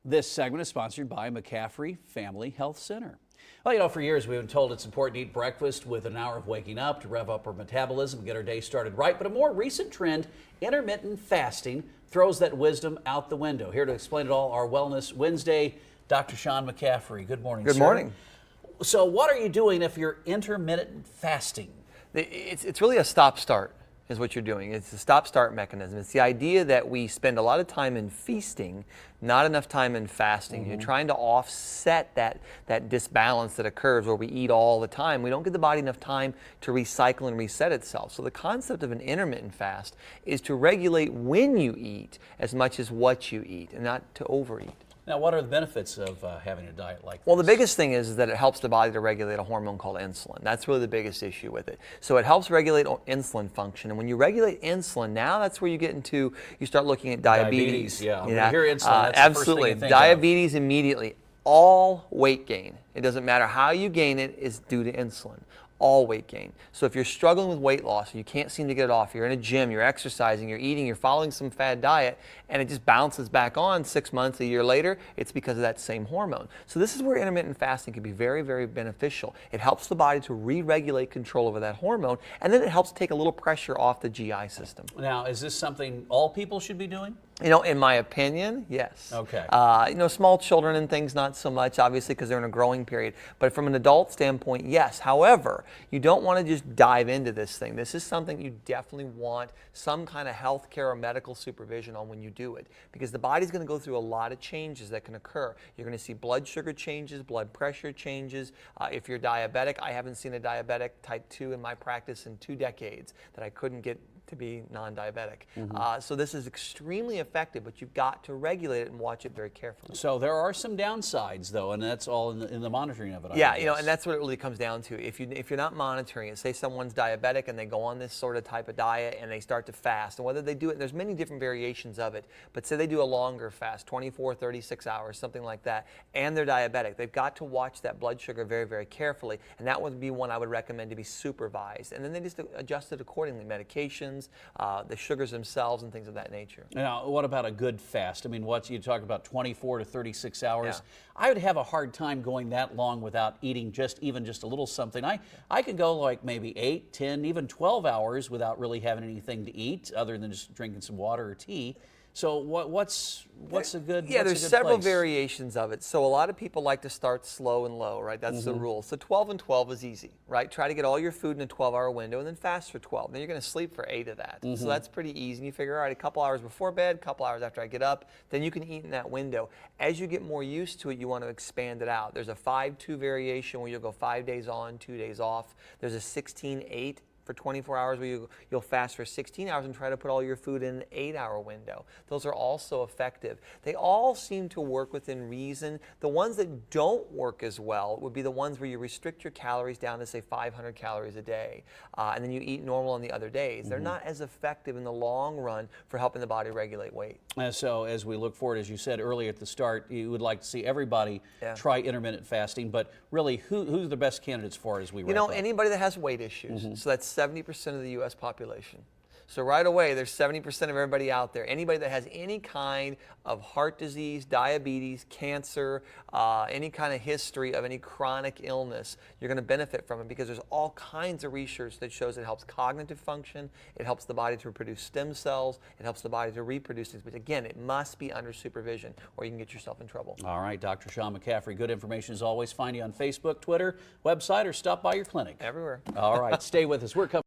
This segment is sponsored by McCaffrey Family Health Center. Well, for years we've been told it's important to eat breakfast with an hour of waking up to rev up our metabolism and get our day started right. But a more recent trend, intermittent fasting, throws that wisdom out the window. Here to explain it all, our Wellness Wednesday, Dr. Sean McCaffrey. Good morning, sir. Good morning. So what are you doing if you're intermittent fasting? It's really a stop-start is what you're doing. It's a stop-start mechanism. It's the idea that we spend a lot of time in feasting, not enough time in fasting. You're trying to offset that disbalance that occurs where we eat all the time. We don't give the body enough time to recycle and reset itself. So the concept of an intermittent fast is to regulate when you eat as much as what you eat and not to overeat. Now, what are the benefits of having a diet like this? Well, the biggest thing is that it helps the body to regulate a hormone called insulin. That's really the biggest issue with it. So it helps regulate insulin function. And when you regulate insulin, now that's where you get into, you start looking at diabetes. Yeah, when you hear insulin, that's absolutely. The first thing you think diabetes immediately. All weight gain, it doesn't matter how you gain it, is due to insulin. All weight gain. So if you're struggling with weight loss and you can't seem to get it off, you're in a gym, you're exercising, you're eating, you're following some fad diet, and it just bounces back on 6 months, a year later, it's because of that same hormone. So this is where intermittent fasting can be very, very beneficial. It helps the body to re-regulate control over that hormone, and then it helps take a little pressure off the GI system. Now, is this something all people should be doing? In my opinion, yes. Okay. Small children and things, not so much, obviously, because they're in a growing period. But from an adult standpoint, yes. However, you don't want to just dive into this thing. This is something you definitely want some kind of health care or medical supervision on when you do it, because the body's going to go through a lot of changes that can occur. You're going to see blood sugar changes, blood pressure changes. If you're diabetic, I haven't seen a diabetic type 2 in my practice in 2 decades that I couldn't get to be non-diabetic. So this is extremely effective, but you've got to regulate it and watch it very carefully. So there are some downsides, though, and that's all in the monitoring of it. Yeah, and that's what it really comes down to. If you're not monitoring it, say someone's diabetic and they go on this sort of type of diet and they start to fast, and whether they do it, there's many different variations of it, but say they do a longer fast, 24, 36 hours, something like that, and they're diabetic, they've got to watch that blood sugar very, very carefully, and that would be one I would recommend to be supervised, and then they just adjust it accordingly, medications, the sugars themselves and things of that nature. Now, what about a good fast? I mean, what you talk about 24 to 36 hours. Yeah. I would have a hard time going that long without eating even just a little something. I could go like maybe 8, 10, even 12 hours without really having anything to eat other than just drinking some water or tea. So what's a good there's several variations of it. So a lot of people like to start slow and low, right? That's the rule. So 12 and 12 is easy, right? Try to get all your food in a 12-hour window and then fast for 12. Then you're going to sleep for 8 of that. So that's pretty easy. And you figure, all right, a couple hours before bed, a couple hours after I get up, then you can eat in that window. As you get more used to it, you want to expand it out. There's a 5-2 variation where you'll go 5 days on, 2 days off. There's a 16-8 for 24 hours where you'll fast for 16 hours and try to put all your food in an 8-hour window. Those are also effective. They all seem to work within reason. The ones that don't work as well would be the ones where you restrict your calories down to, say, 500 calories a day, and then you eat normal on the other days. They're not as effective in the long run for helping the body regulate weight. So as we look forward, as you said earlier at the start, you would like to see everybody try intermittent fasting, but really, who's the best candidates for it as we wrap up? Anybody that has weight issues. So that's 70% of the U.S. population. So right away, there's 70% of everybody out there. Anybody that has any kind of heart disease, diabetes, cancer, any kind of history of any chronic illness, you're going to benefit from it because there's all kinds of research that shows it helps cognitive function, it helps the body to produce stem cells, it helps the body to reproduce things. But again, it must be under supervision or you can get yourself in trouble. All right, Dr. Sean McCaffrey, good information as always. Find you on Facebook, Twitter, website, or stop by your clinic. Everywhere. All right, stay with us. We're coming.